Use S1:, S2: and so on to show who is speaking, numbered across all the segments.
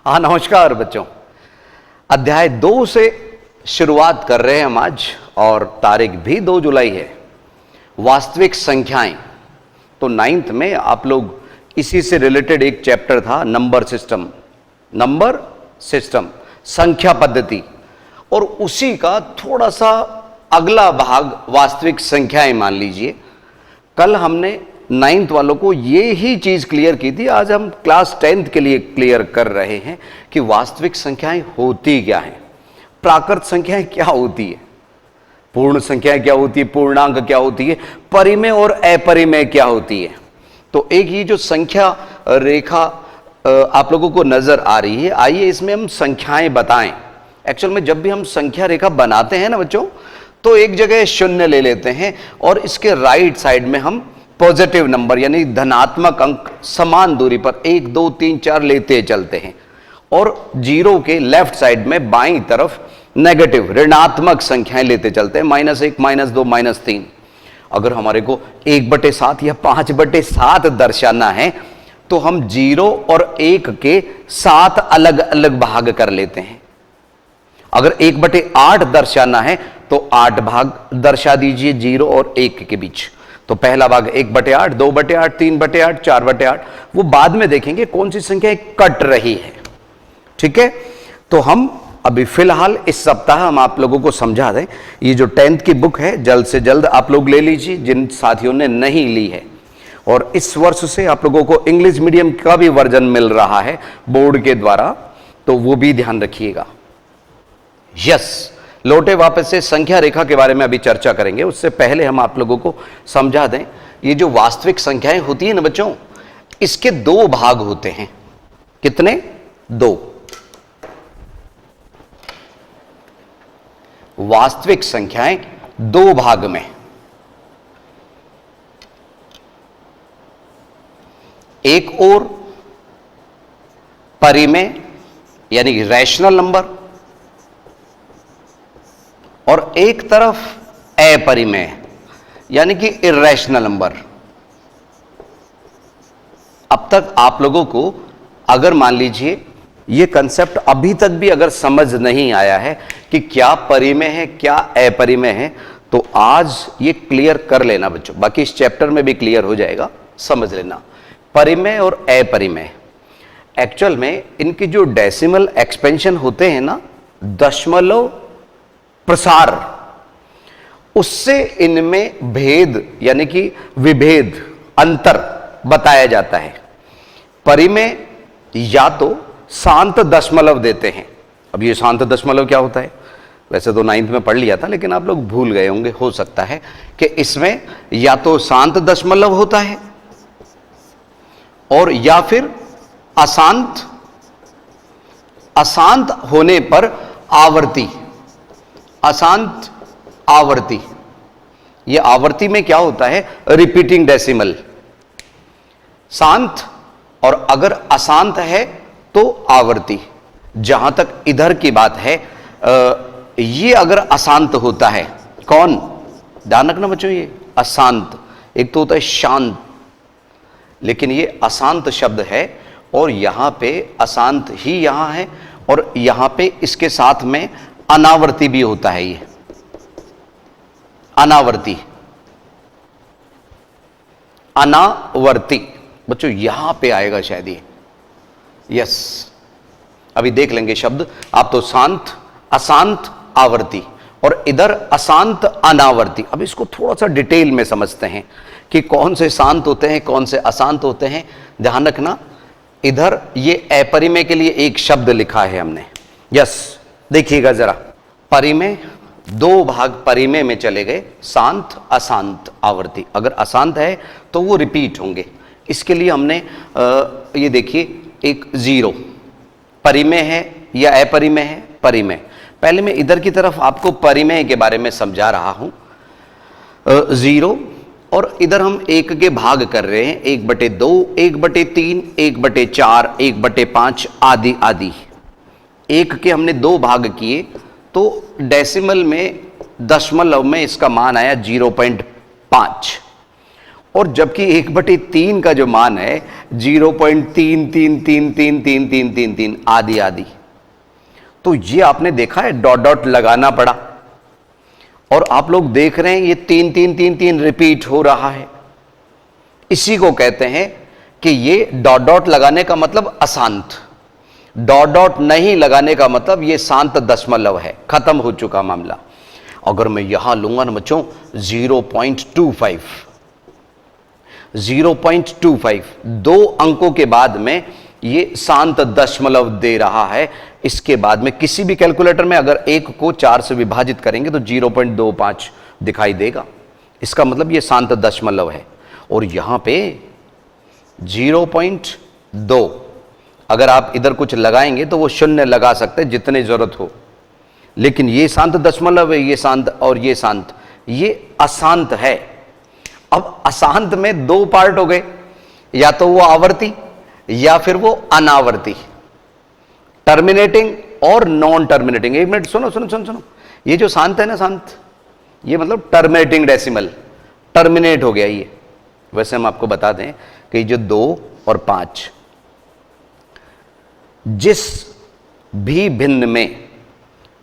S1: हाँ नमस्कार बच्चों। अध्याय 2 से शुरुआत कर रहे हैं हम आज और तारीख भी 2 जुलाई है। वास्तविक संख्याएं। तो 9th में आप लोग इसी से रिलेटेड एक चैप्टर था नंबर सिस्टम संख्या पद्धति, और उसी का थोड़ा सा अगला भाग वास्तविक संख्याएं मान लीजिए। कल हमने 9th वालों को ये ही चीज क्लियर की थी, आज हम क्लास 10th के लिए क्लियर कर रहे हैं कि वास्तविक संख्याएं होती क्या हैं, प्राकृत संख्याएं क्या होती है, पूर्ण संख्याएं क्या होती है, पूर्णांक क्या होती है, परिमेय और अपरिमेय क्या होती है। तो एक ये जो संख्या रेखा आप लोगों को नजर आ रही है, आइए इसमें हम संख्याएं बताएं। एक्चुअल में जब भी हम संख्या रेखा बनाते हैं ना बच्चों, तो एक जगह शून्य ले लेते हैं और इसके राइट साइड में हम पॉजिटिव नंबर यानी धनात्मक अंक समान दूरी पर 1 2 3 4 लेते चलते हैं, और जीरो के लेफ्ट साइड में बाईं तरफ नेगेटिव ऋणात्मक संख्याएं लेते चलते हैं, -1 -2 -3। अगर हमारे को 1/7 या 5/7 दर्शाना है तो हम 0 और 1 के 7 अलग अलग भाग कर लेते हैं। अगर 1/8 दर्शाना है तो 8 भाग दर्शा दीजिए 0 और 1 के बीच। तो पहला भाग 1/8, 2/8, 3/8, 4/8, वो बाद में देखेंगे कौन सी संख्या कट रही है। ठीक है, तो हम अभी फिलहाल इस सप्ताह हम आप लोगों को समझा दें। ये जो 10th की बुक है जल्द से जल्द आप लोग ले लीजिए जिन साथियों ने नहीं ली है, और इस वर्ष से आप लोगों को इंग्लिश मीडियम का भी वर्जन मिल रहा है बोर्ड के द्वारा, तो वो भी ध्यान रखिएगा। यस, लौटे वापस से संख्या रेखा के बारे में अभी चर्चा करेंगे। उससे पहले हम आप लोगों को समझा दें, ये जो वास्तविक संख्याएं होती है ना बच्चों, इसके 2 भाग होते हैं। कितने? 2। वास्तविक संख्याएं 2 भाग में, एक और परिमेय यानी रैशनल नंबर, और एक तरफ अपरिमेय यानी कि इर्रेशनल नंबर। अब तक आप लोगों को अगर मान लीजिए ये कंसेप्ट अभी तक भी अगर समझ नहीं आया है कि क्या परिमेय है क्या अपरिमेय है, तो आज ये क्लियर कर लेना बच्चों, बाकी इस चैप्टर में भी क्लियर हो जाएगा, समझ लेना। परिमेय और अपरिमेय एक्चुअल में इनकी जो डेसिमल एक्सपेंशन होते हैं ना, दशमलव प्रसार, उससे इनमें भेद यानी कि विभेद अंतर बताया जाता है। परिमेय या तो शांत दशमलव देते हैं। अब ये शांत दशमलव क्या होता है, वैसे तो 9th में पढ़ लिया था लेकिन आप लोग भूल गए होंगे, हो सकता है कि इसमें या तो शांत दशमलव होता है और या फिर अशांत होने पर आवर्ती, अशांत आवर्ती। यह आवर्ती में क्या होता है, रिपीटिंग डेसिमल। शांत और अगर अशांत है तो आवर्ती। जहां तक इधर की बात है, ये अगर अशांत होता है, कौन, ध्यान रखना बच्चों, ये अशांत, एक तो होता है शांत, लेकिन ये अशांत शब्द है, और यहां पे अशांत ही यहां है, और यहां पे इसके साथ में अनावर्ती भी होता है। ये अनावर्ती बच्चों यहां पे आएगा शायद ये। यस, अभी देख लेंगे शब्द आप, तो शांत अशांत आवर्ती और इधर अशांत अनावर्ती। अब इसको थोड़ा सा डिटेल में समझते हैं कि कौन से शांत होते हैं कौन से अशांत होते हैं। ध्यान रखना, इधर ये अपरिमेय के लिए एक शब्द लिखा है हमने। यस, देखिएगा जरा, परिमेय 2 भाग परिमेय में चले गए, शांत अशांत आवर्ती। अगर अशांत है तो वो रिपीट होंगे। इसके लिए हमने ये देखिए, एक 0 परिमेय है या अपरिमेय है, परिमेय। पहले मैं इधर की तरफ आपको परिमेय के बारे में समझा रहा हूं। 0 और इधर हम 1 के भाग कर रहे हैं, 1/2, 1/3, 1/4, 1/5 आदि आदि। 1 के हमने 2 भाग किए तो डेसिमल में, दशमलव में इसका मान आया 0.5, और जबकि 1/3 का जो मान है 0.3333333 आदि आदि। तो ये आपने देखा है, डॉट डॉट लगाना पड़ा और आप लोग देख रहे हैं ये 3 रिपीट हो रहा है। इसी को कहते हैं कि ये डॉट डॉट लगाने का मतलब अशांत, डॉट डॉट नहीं लगाने का मतलब ये शांत दशमलव है, खत्म हो चुका मामला। अगर मैं यहां लूंगा ना बच्चों 0.25, 0.25 दो अंकों के बाद में ये शांत दशमलव दे रहा है। इसके बाद में किसी भी कैलकुलेटर में अगर 1 को 4 से विभाजित करेंगे तो 0.25 दिखाई देगा। इसका मतलब ये शांत दशमलव है। और यहां पे 0.2 अगर आप इधर कुछ लगाएंगे तो वो शून्य लगा सकते हैं जितने जरूरत हो, लेकिन ये शांत दशमलव है, ये शांत और ये शांत, ये अशांत है। अब अशांत में दो पार्ट हो गए, या तो वो आवर्ती या फिर वो अनावर्ती, टर्मिनेटिंग और नॉन टर्मिनेटिंग। एक मिनट सुनो सुनो सुनो सुनो, ये जो शांत है ना, शांत, ये मतलब टर्मिनेटिंग डेसिमल, टर्मिनेट हो गया ये। वैसे हम आपको बता दें कि जो 2 और 5 जिस भी भिन्न में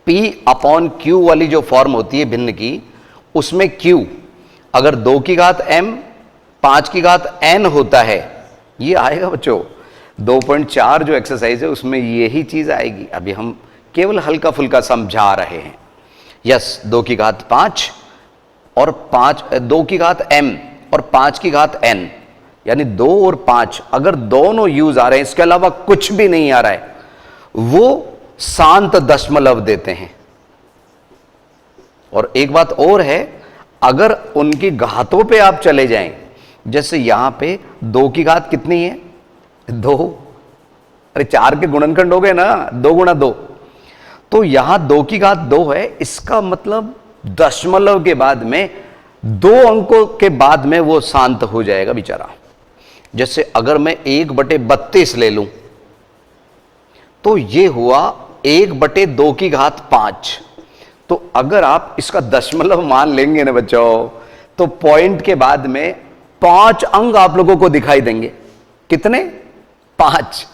S1: P/Q वाली जो फॉर्म होती है भिन्न की, उसमें Q अगर 2 की घात m 5 की घात n होता है, ये आएगा बच्चों। 2.4 जो एक्सरसाइज है उसमें यही चीज आएगी। अभी हम केवल हल्का फुल्का समझा रहे हैं। यस, 2 की घात 5 और 2 की घात m और 5 की घात n, यानी 2 और 5 अगर दोनों यूज आ रहे हैं, इसके अलावा कुछ भी नहीं आ रहा है, वो शांत दशमलव देते हैं। और एक बात और है, अगर उनकी घातों पे आप चले जाएं, जैसे यहां पे 2 की घात कितनी है 2, अरे 4 के गुणनखंड हो गए ना, 2 गुणा 2, तो यहां 2 की घात 2 है। इसका मतलब दशमलव के बाद में 2 अंकों के बाद में वो शांत हो जाएगा बेचारा। जैसे अगर मैं 1/32 ले लूं तो ये हुआ 1/2 की घात 5। तो अगर आप इसका दशमलव मान लेंगे ना बच्चों, तो पॉइंट के बाद में 5 अंक आप लोगों को दिखाई देंगे। कितने? 5।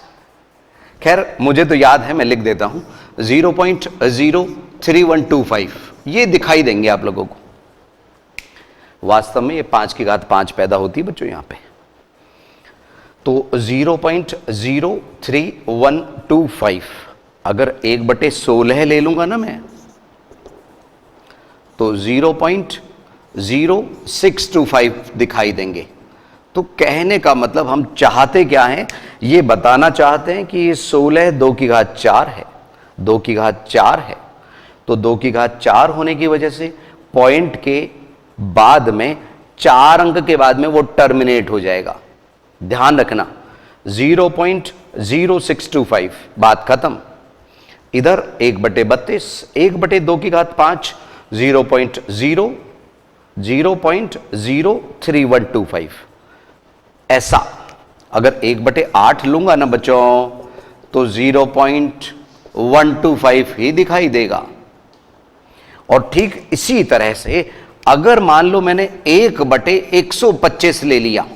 S1: खैर मुझे तो याद है, मैं लिख देता हूं 0.03125 ये दिखाई देंगे आप लोगों को। वास्तव में ये 5 की घात 5 पैदा होती है बच्चों यहां पे। तो 0.03125 अगर 1/16 ले लूंगा ना मैं, तो 0.0625 दिखाई देंगे। तो कहने का मतलब हम चाहते क्या हैं, ये बताना चाहते हैं कि ये 16 2 की घात 4 है, 2 की घात 4 है। तो 2 की घात 4 होने की वजह से पॉइंट के बाद में 4 अंक के बाद में वो टर्मिनेट हो जाएगा। ध्यान रखना 0.0625, बात खत्म। इधर 1/32, 1/2 की घात 5, 0.03125। ऐसा अगर 1/8 लूंगा ना बच्चों तो 0.125 ही दिखाई देगा। और ठीक इसी तरह से अगर मान लो मैंने 1/125 ले लिया,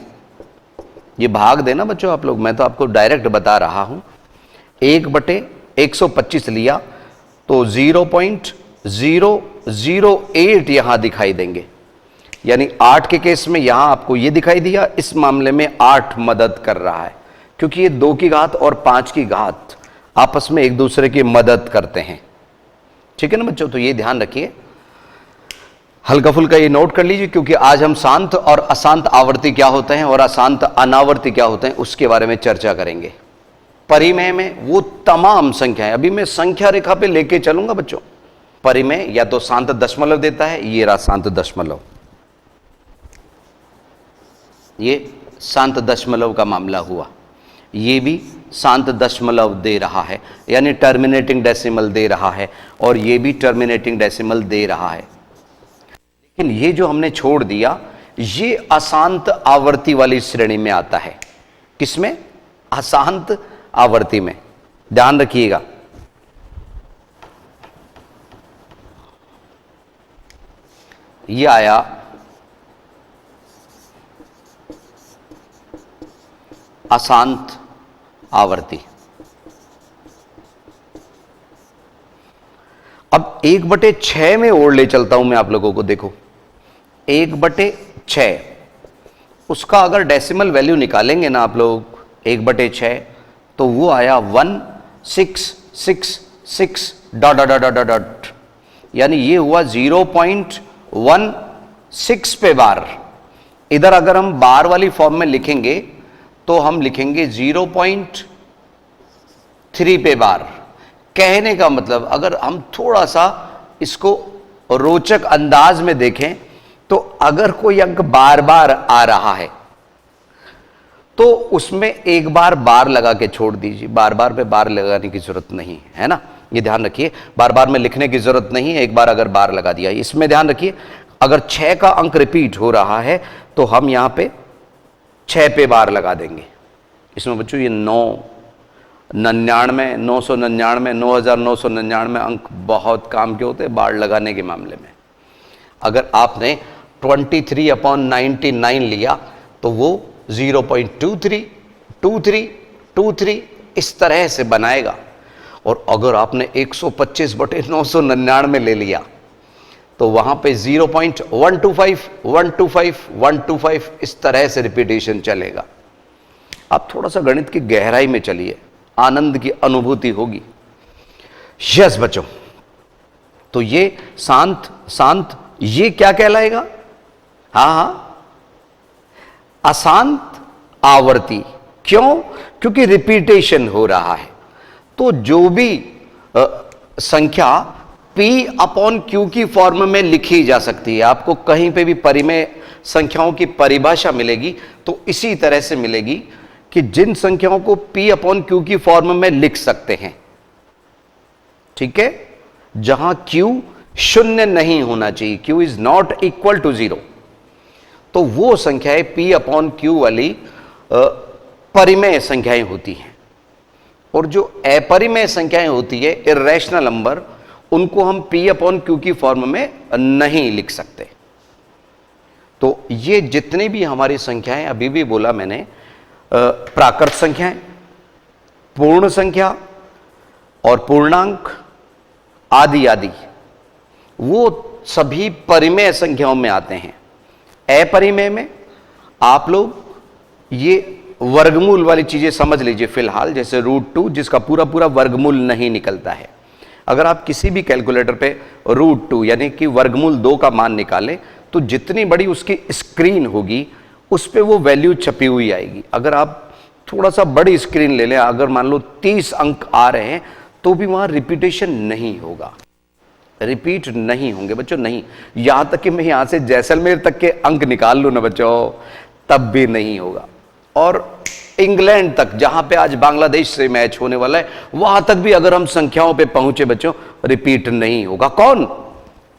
S1: ये भाग देना बच्चों आप लोग, मैं तो आपको डायरेक्ट बता रहा हूं, 1/125 लिया तो 0.008 यहां दिखाई देंगे। यानी 8 के केस में यहां आपको ये दिखाई दिया, इस मामले में 8 मदद कर रहा है, क्योंकि ये 2 की घात और 5 की घात आपस में एक दूसरे की मदद करते हैं। ठीक है ना बच्चों, तो ये ध्यान रखिए, हल्का फुल्का ये नोट कर लीजिए, क्योंकि आज हम शांत और अशांत आवर्ती क्या होते हैं और अशांत अनावर्ती क्या होते हैं उसके बारे में चर्चा करेंगे। परिमेय में वो तमाम संख्याएं, अभी मैं संख्या रेखा पे लेके चलूंगा बच्चों। परिमेय या तो शांत दशमलव देता है, ये रहा शांत दशमलव, ये शांत दशमलव का मामला हुआ। ये भी शांत दशमलव दे रहा है, यानी टर्मिनेटिंग डेसिमल दे रहा है, और ये भी टर्मिनेटिंग डेसिमल दे रहा है। लेकिन ये जो हमने छोड़ दिया, ये अशांत आवर्ती वाली श्रेणी में आता है। किसमें? अशांत आवर्ती में। ध्यान रखिएगा, ये आया अशांत आवर्ती। अब 1/6 में और ले चलता हूं मैं आप लोगों को, देखो 1/6, उसका अगर डेसिमल वैल्यू निकालेंगे ना आप लोग 1/6, तो वो आया 1666 dot dot dot dot dot, यानी ये हुआ 0.16 पे बार। इधर अगर हम बार वाली फॉर्म में लिखेंगे तो हम लिखेंगे 0.3 पे बार। कहने का मतलब अगर हम थोड़ा सा इसको रोचक अंदाज में देखें तो अगर कोई अंक बार बार आ रहा है तो उसमें एक बार बार लगा के छोड़ दीजिए, बार बार पे बार लगाने की जरूरत नहीं है ना, ये ध्यान रखिए। बार बार में लिखने की जरूरत नहीं है, एक बार अगर बार लगा दिया। इसमें ध्यान रखिए अगर 6 का अंक रिपीट हो रहा है तो हम यहां पे 6 पे बार लगा देंगे। इसमें बच्चों ये 999, 999, 9999 अंक बहुत काम के होते हैं बार लगाने के मामले में। अगर आपने 23/99 लिया तो वो 0.23, 23, 23 इस तरह से बनाएगा। और अगर आपने 125/999 ले लिया तो वहां पे 0.125, 125, 125 इस तरह से रिपीटेशन चलेगा। आप थोड़ा सा गणित की गहराई में चलिए, आनंद की अनुभूति होगी। यस बच्चों, तो ये शांत शांत ये क्या कहलाएगा? हाँ, अशांत आवर्ती। क्यों? क्योंकि रिपीटेशन हो रहा है। तो जो भी संख्या P/Q की फॉर्म में लिखी जा सकती है, आपको कहीं पे भी परिमेय संख्याओं की परिभाषा मिलेगी तो इसी तरह से मिलेगी कि जिन संख्याओं को P/Q की फॉर्म में लिख सकते हैं, ठीक है, जहां Q शून्य नहीं होना चाहिए, Q is not equal to 0, तो वो संख्याएं P/Q वाली परिमेय संख्याएं होती हैं। और जो अपरिमेय संख्याएं होती है, इर्रेशनल नंबर, उनको हम P/Q की फॉर्म में नहीं लिख सकते। तो ये जितनी भी हमारी संख्याएं, अभी भी बोला मैंने, प्राकृत संख्याएं, पूर्ण संख्या और पूर्णांक आदि आदि, वो सभी परिमेय संख्याओं में आते हैं। अपरिमेय में आप लोग ये वर्गमूल वाली चीजें समझ लीजिए फिलहाल, जैसे √2 जिसका पूरा पूरा वर्गमूल नहीं निकलता है। अगर आप किसी भी कैलकुलेटर पे √2 यानी कि वर्गमूल 2 का मान निकालें तो जितनी बड़ी उसकी स्क्रीन होगी उस पे वो वैल्यू छपी हुई आएगी। अगर आप थोड़ा सा बड़ी स्क्रीन ले लें, अगर मान लो 30 अंक आ रहे हैं तो भी वहां रिपीटेशन नहीं होगा, रिपीट नहीं होंगे बच्चों, नहीं। यहां तक कि मैं यहां से जैसलमेर तक के अंक निकाल लूं ना बच्चों, तब भी नहीं होगा। और इंग्लैंड तक, जहां पे आज बांग्लादेश से मैच होने वाला है, वहां तक भी अगर हम संख्याओं पे पहुंचे बच्चों, रिपीट नहीं होगा। कौन?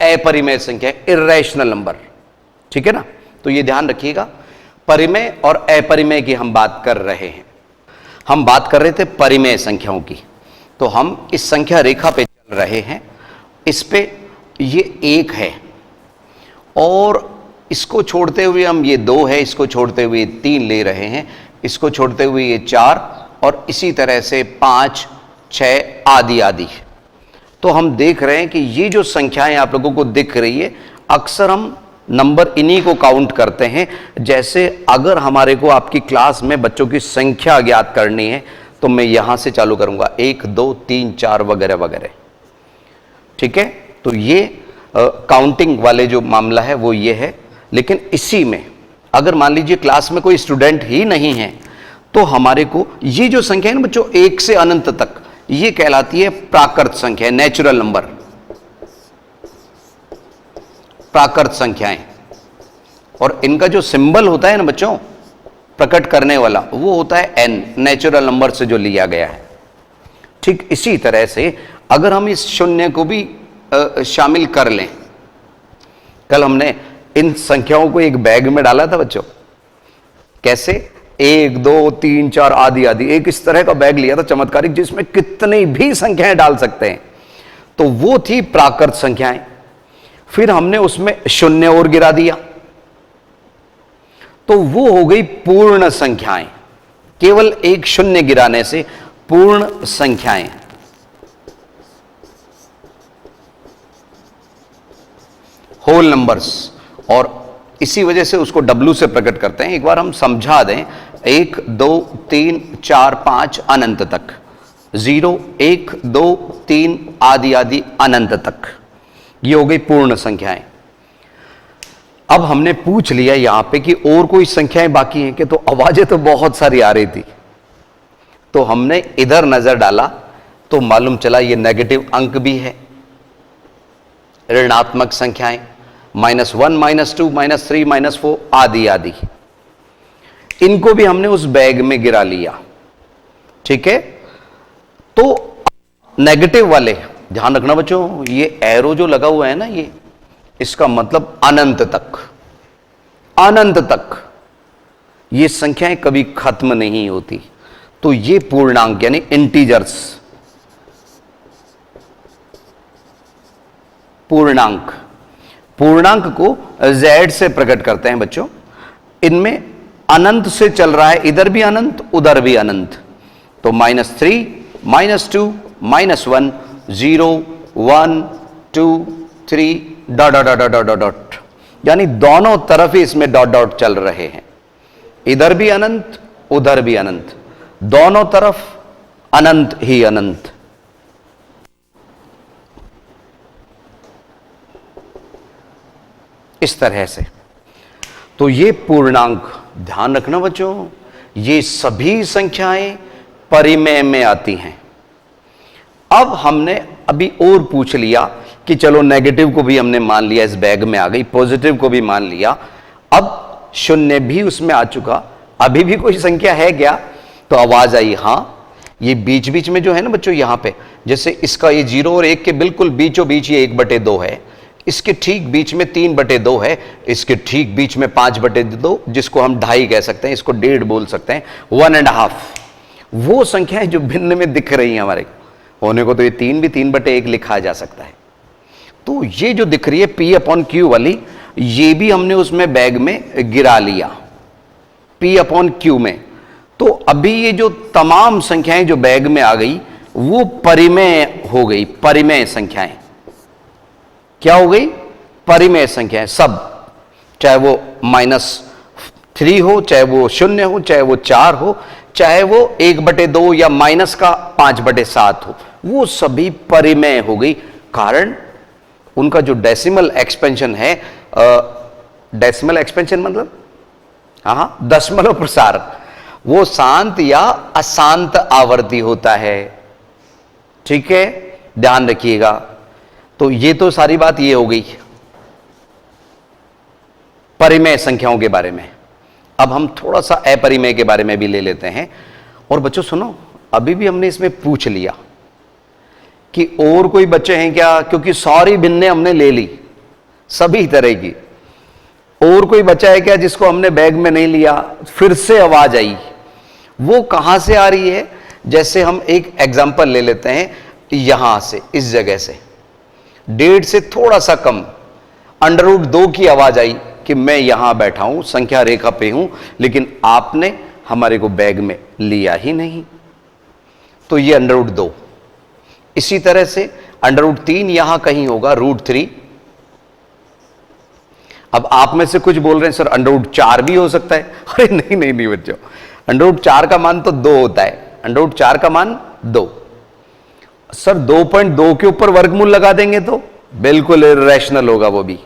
S1: अपरिमेय संख्या, इर्रेशनल नंबर, ठीक है ना। तो ये ध्यान रखिएगा, परिमेय और अपरिमेय की हम बात कर रहे हैं। हम बात कर रहे थे परिमेय संख्याओं की, तो हम इस संख्या रेखा पे चल रहे हैं। इस पे ये 1 है और इसको छोड़ते हुए हम ये 2 है, इसको छोड़ते हुए 3 ले रहे हैं, इसको छोड़ते हुए ये 4 और इसी तरह से 5, 6 आदि आदि। तो हम देख रहे हैं कि ये जो संख्याएं आप लोगों को दिख रही है, अक्सर हम नंबर इन्हीं को काउंट करते हैं। जैसे अगर हमारे को आपकी क्लास में बच्चों की संख्या ज्ञात करनी है तो मैं यहां से चालू करूंगा 1, 2, 3, 4 वगैरह वगैरह, ठीक है। तो ये काउंटिंग वाले जो मामला है वो ये है। लेकिन इसी में अगर मान लीजिए क्लास में कोई स्टूडेंट ही नहीं है तो हमारे को ये जो संख्या है ना बच्चों 1 से अनंत तक, ये कहलाती है प्राकृत संख्या, नेचुरल नंबर, प्राकृत संख्याएं। और इनका जो सिंबल होता है ना बच्चों प्रकट करने वाला, वो होता है n, नेचुरल नंबर से जो लिया गया है। ठीक इसी तरह से अगर हम इस शून्य को भी शामिल कर लें, कल हमने इन संख्याओं को एक बैग में डाला था बच्चों, कैसे 1, 2, 3, 4 आदि आदि, एक इस तरह का बैग लिया था चमत्कारिक जिसमें कितनी भी संख्याएं डाल सकते हैं। तो वो थी प्राकृत संख्याएं। फिर हमने उसमें शून्य और गिरा दिया तो वो हो गई पूर्ण संख्याएं। केवल एक शून्य गिराने से पूर्ण संख्याएं, होल नंबर्स, और इसी वजह से उसको W से प्रकट करते हैं। एक बार हम समझा दें, 1 2 3 4 5 अनंत तक, 0 1 2 3 आदि आदि अनंत तक, ये हो गई पूर्ण संख्याएं। अब हमने पूछ लिया यहां पे कि और कोई संख्याएं बाकी हैं कि, तो आवाजें तो बहुत सारी आ रही थी, तो हमने इधर नजर डाला तो मालूम चला ये नेगेटिव अंक भी है, ऋणात्मक संख्याएं, -1 -2 -3 -4 आदि आदि, इनको भी हमने उस बैग में गिरा लिया। ठीक है, तो नेगेटिव वाले ध्यान रखना बच्चों, ये एरो जो लगा हुआ है ना, ये इसका मतलब अनंत तक, अनंत तक ये संख्याएं कभी खत्म नहीं होती। तो ये पूर्णांक यानी इंटीजर्स, पूर्णांक, पूर्णांक को z से प्रकट करते हैं बच्चों। इनमें अनंत से चल रहा है, इधर भी अनंत उधर भी अनंत, तो -3 -2 -1 0 1 2 3 dot dot dot dot dot, यानी दोनों तरफ ही इसमें डॉट डॉट चल रहे हैं, इधर भी अनंत उधर भी अनंत, दोनों तरफ अनंत ही अनंत। इस तरह से तो ये पूर्णांक, ध्यान रखना बच्चों, ये सभी संख्याएं परिमेय में आती हैं। अब हमने अभी और पूछ लिया कि चलो नेगेटिव को भी हमने मान लिया, इस बैग में आ गई, पॉजिटिव को भी मान लिया, अब शून्य भी उसमें आ चुका, अभी भी कोई संख्या है क्या, तो आवाज आई हां, ये बीच बीच में जो है ना बच्चों, यहां पे जैसे इसका ये 0 और 1 के बिल्कुल बीचों बीच ये 1/2 है, इसके ठीक बीच में 3/2 है, इसके ठीक बीच में 5/2, जिसको हम 2.5 कह सकते हैं, इसको 1.5 बोल सकते हैं, 1.5। वो संख्याएं जो भिन्न में दिख रही हैं हमारे होने को, तो ये 3 भी 3/1 लिखा जा सकता है। तो ये जो दिख रही है P/Q वाली, ये भी हमने उसमें बैग में गिरा लिया, P/Q में। तो अभी ये जो तमाम संख्याएं जो बैग में आ गई वो परिमेय हो गई, परिमेय संख्याएं। क्या हो गई? परिमेय संख्याएं सब, चाहे वो -3 हो, चाहे वो 0 हो, चाहे वो 4 हो, चाहे वो 1/2 या माइनस का 5/7 हो, वो सभी परिमेय हो गई। कारण उनका जो डेसिमल एक्सपेंशन है, डेसिमल एक्सपेंशन मतलब हाँ दशमलव प्रसार, वो शांत या अशांत आवर्ती होता है। ठीक है, ध्यान रखिएगा। तो ये तो सारी बात ये हो गई परिमेय संख्याओं के बारे में। अब हम थोड़ा सा अपरिमेय के बारे में भी ले लेते हैं। और बच्चों सुनो, अभी भी हमने इसमें पूछ लिया कि और कोई बच्चे हैं क्या, क्योंकि सारी भिन्नें हमने ले ली सभी तरह की। और कोई बच्चा है क्या जिसको हमने बैग में नहीं लिया? फिर से आवाज आई। वो कहां से आ रही है? जैसे हम एक एग्जाम्पल ले लेते हैं, यहां से, इस जगह से 1.5 से थोड़ा सा कम √2 की आवाज आई कि मैं यहां बैठा हूं, संख्या रेखा पे हूं, लेकिन आपने हमारे को बैग में लिया ही नहीं, तो ये √2। इसी तरह से √3 यहां कहीं होगा, √3। अब आप में से कुछ बोल रहे हैं सर √4 भी हो सकता है। अरे नहीं नहीं नहीं बच्चों, √4 का मान तो 2 होता है, √4 का मान 2। सर 2.2 के ऊपर वर्गमूल लगा देंगे तो बिल्कुल इरेशनल होगा वो भी।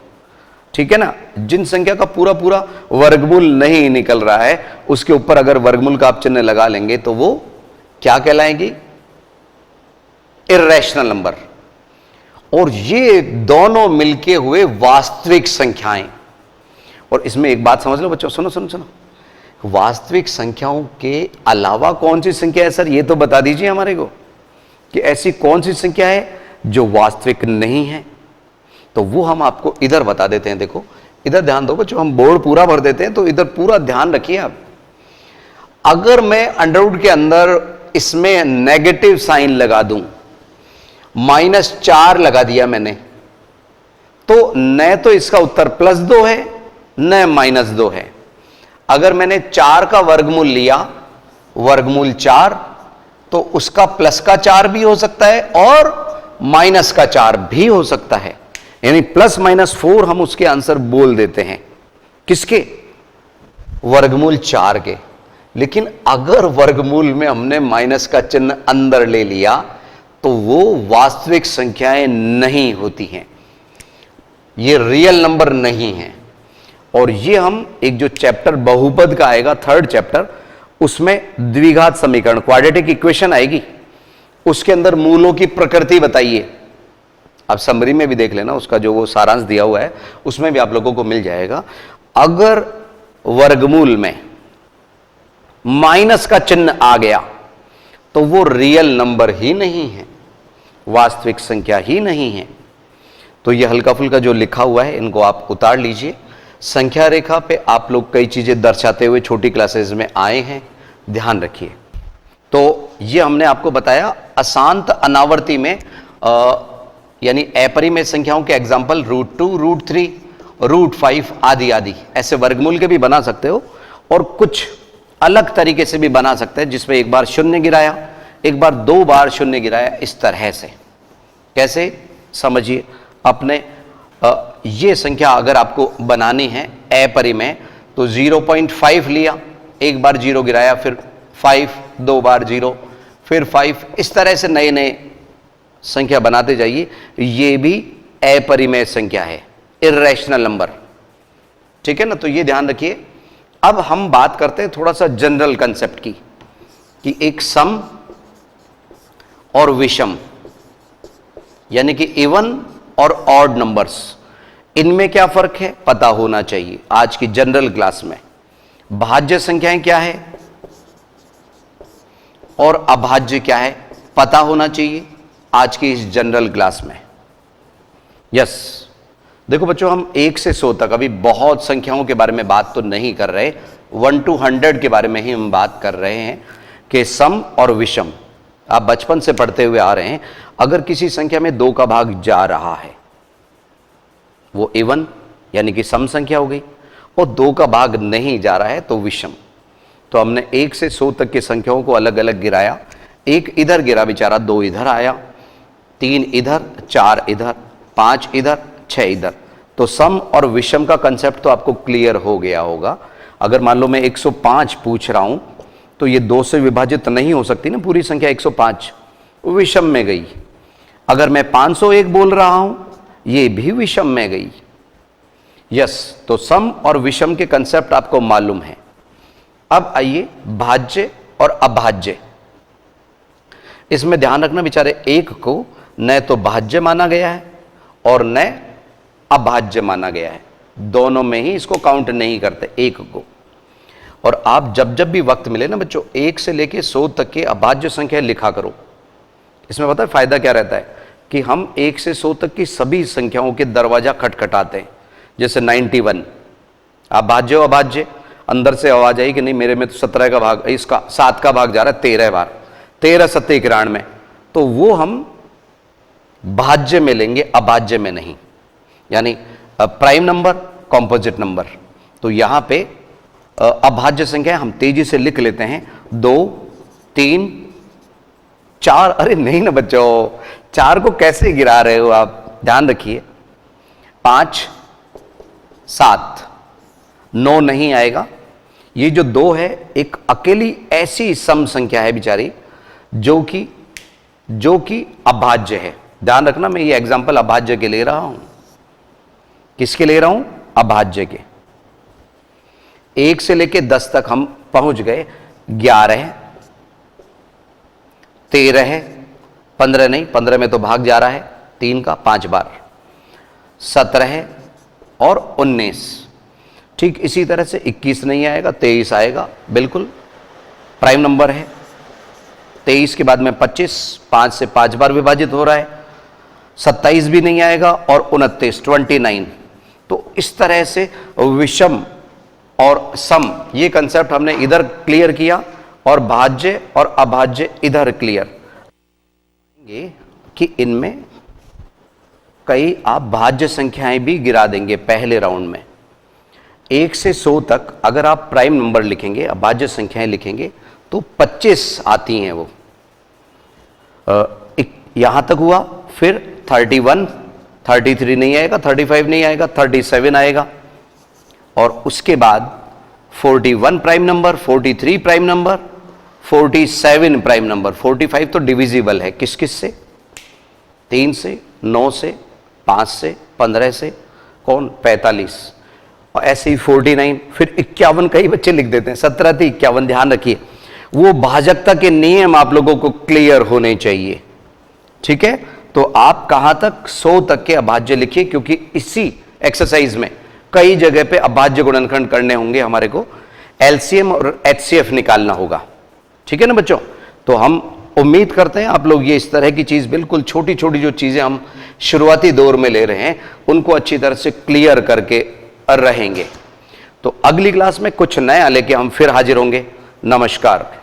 S1: ठीक है ना, जिन संख्या का पूरा पूरा वर्गमूल नहीं निकल रहा है उसके ऊपर अगर वर्गमूल का आप चिन्ह लगा लेंगे तो वो क्या कहलाएंगी? Irrational number. और ये दोनों मिलके हुए वास्तविक संख्याएं। और इसमें एक बात समझ लो बच्चों, सुनो सुनो सुनो, वास्तविक संख्याओं के अलावा कौन सी संख्या है सर, ये तो बता दीजिए हमारे को कि ऐसी कौन सी संख्या है जो वास्तविक नहीं है। तो वो हम आपको इधर बता देते हैं। देखो इधर ध्यान दो बच्चों, हम बोर्ड पूरा भर देते हैं तो इधर पूरा ध्यान रखिए आप। अगर मैं अंडरवुड के अंदर इसमें नेगेटिव साइन लगा दूं, -4 लगा दिया मैंने, तो न तो इसका उत्तर +2 है न -2 है। अगर मैंने 4 का वर्गमूल लिया वर्गमूल 4, तो उसका प्लस का 4 भी हो सकता है और माइनस का 4 भी हो सकता है, यानी प्लस माइनस 4 हम उसके आंसर बोल देते हैं। किसके? वर्गमूल 4 के। लेकिन अगर वर्गमूल में हमने माइनस का चिन्ह अंदर ले लिया तो वो वास्तविक संख्याएं नहीं होती हैं, ये रियल नंबर नहीं है। और ये हम एक जो चैप्टर बहुपद का आएगा, थर्ड चैप्टर, उसमें द्विघात समीकरण, क्वाड्रेटिक इक्वेशन आएगी, उसके अंदर मूलों की प्रकृति बताइए। आप समरी में भी देख लेना, उसका जो वो सारांश दिया हुआ है उसमें भी आप लोगों को मिल जाएगा। अगर वर्गमूल में माइनस का चिन्ह आ गया तो वो रियल नंबर ही नहीं है, वास्तविक संख्या ही नहीं है। तो ये हल्का फुल्का जो लिखा हुआ है इनको आप उतार लीजिए। संख्या रेखा पे आप लोग कई चीजें दर्शाते हुए छोटी क्लासेस में आए हैं, ध्यान रखिए। तो ये हमने आपको बताया अशांत अनावर्ती में यानी अपरिमेय संख्याओं के एग्जाम्पल √2, √3, √5 आदि आदि, ऐसे वर्गमूल के भी बना सकते हो और कुछ अलग तरीके से भी बना सकते हैं, जिसमें एक बार शून्य गिराया, एक बार 2 बार शून्य गिराया, इस तरह से। कैसे? समझिए अपने ये संख्या अगर आपको बनानी है अपरिमेय तो 0.5 लिया, एक बार 0 गिराया, फिर 5, 2 बार 0, फिर 5, इस तरह से नए नए संख्या बनाते जाइए। ये भी अपरिमेय संख्या है, इर्रेशनल नंबर, ठीक है ना। तो ये ध्यान रखिए। अब हम बात करते हैं थोड़ा सा जनरल कंसेप्ट की, कि एक सम और विषम यानी कि इवन और ऑड नंबर्स, इनमें क्या फर्क है पता होना चाहिए आज की जनरल क्लास में। भाज्य संख्याएं क्या है और अभाज्य क्या है पता होना चाहिए आज की इस जनरल क्लास में। यस, देखो बच्चों, हम 1 से 100 तक अभी बहुत संख्याओं के बारे में बात तो नहीं कर रहे, 1 to 100 के बारे में ही हम बात कर रहे हैं कि सम और विषम आप बचपन से पढ़ते हुए आ रहे हैं। अगर किसी संख्या में 2 का भाग जा रहा है, वो इवन यानी कि सम संख्या हो गई, और 2 का भाग नहीं जा रहा है तो विषम। तो हमने 1 से 100 तक की संख्याओं को अलग अलग गिराया। 1 इधर गिरा बेचारा, 2 इधर आया, 3 इधर, 4 इधर, 5 इधर, 6 इधर। तो सम और विषम का कंसेप्ट तो आपको क्लियर हो गया होगा। अगर मान लो मैं 105 पूछ रहा हूं तो ये 2 से विभाजित नहीं हो सकती ना पूरी संख्या 105, विषम में गई। अगर मैं 501 बोल रहा हूं, ये भी विषम में गई। यस, तो सम और विषम के कंसेप्ट आपको मालूम है। अब आइए भाज्य और अभाज्य। इसमें ध्यान रखना, बेचारे 1 को न तो भाज्य माना गया है और न अभाज्य माना गया है, दोनों में ही इसको काउंट नहीं करते 1 को। और आप जब जब भी वक्त मिले ना बच्चों, 1 से लेके 100 तक के अभाज्य संख्या लिखा करो। इसमें पता है फायदा क्या रहता है कि हम 1 से 100 तक की सभी संख्याओं के दरवाजा खटखटाते हैं। जैसे 91 अभाज्य हो, अभाज्य, अंदर से आवाज आई कि नहीं मेरे में तो 17 का भाग, इसका 7 का भाग जा रहा है 13 बार, 13 सत्ते 91, तो वो हम भाज्य में लेंगे, अभाज्य में नहीं। यानी प्राइम नंबर, कॉम्पोजिट नंबर। तो यहां पे अभाज्य संख्या हम तेजी से लिख लेते हैं, 2, 3, 4। अरे नहीं ना बच्चों, 4 को कैसे गिरा रहे हो आप, ध्यान रखिए। 5, 7, 9 नहीं आएगा। ये जो 2 है एक अकेली ऐसी सम संख्या है बेचारी जो कि अभाज्य है। ध्यान रखना, मैं ये एग्जांपल अभाज्य के ले रहा हूं। किसके ले रहा हूं? अभाज्य के। 1 से लेके 10 तक हम पहुंच गए। 11, 13, 15 नहीं, 15 में तो भाग जा रहा है 3 का 5 बार, 17 और 19। ठीक इसी तरह से 21 नहीं आएगा, 23 आएगा, बिल्कुल प्राइम नंबर है। 23 के बाद में 25, 5 से 5 बार विभाजित हो रहा है। 27 भी नहीं आएगा और 29, 29। तो इस तरह से विषम और सम, ये कंसेप्ट हमने इधर क्लियर किया, और भाज्य और अभाज्य इधर क्लियर कि इनमें कई आप भाज्य संख्याएं भी गिरा देंगे पहले राउंड में। 1 से 100 तक अगर आप प्राइम नंबर लिखेंगे, अभाज्य संख्याएं लिखेंगे, तो 25 आती हैं वो। यहां तक हुआ, फिर 31, 33 नहीं आएगा, 35 नहीं आएगा, 37 आएगा, और उसके बाद 41 prime number, 43 prime number, 47 prime number. 45 तो डिविजिबल है किस किस से? 3 से, 9 से, 5 से, 15 से, कौन? 45, और ऐसे ही 49, फिर 51 कई बच्चे लिख देते हैं, 17 थी 51, ध्यान रखिए वो भाजकता के नियम आप लोगों को क्लियर होने चाहिए, ठीक है? तो आप कहां तक? 100 तक के अभाज्य लिखिए, क्योंकि इसी एक्सरसाइज में कई जगह पे अभाज्य गुणनखंड करने होंगे, हमारे को एलसीएम और एचसीएफ निकालना होगा, ठीक है ना बच्चों? तो हम उम्मीद करते हैं आप लोग ये इस तरह की चीज, बिल्कुल छोटी छोटी जो चीजें हम शुरुआती दौर में ले रहे हैं, उनको अच्छी तरह से क्लियर करके रहेंगे। तो अगली क्लास में कुछ नया लेके हम फिर हाजिर होंगे। नमस्कार।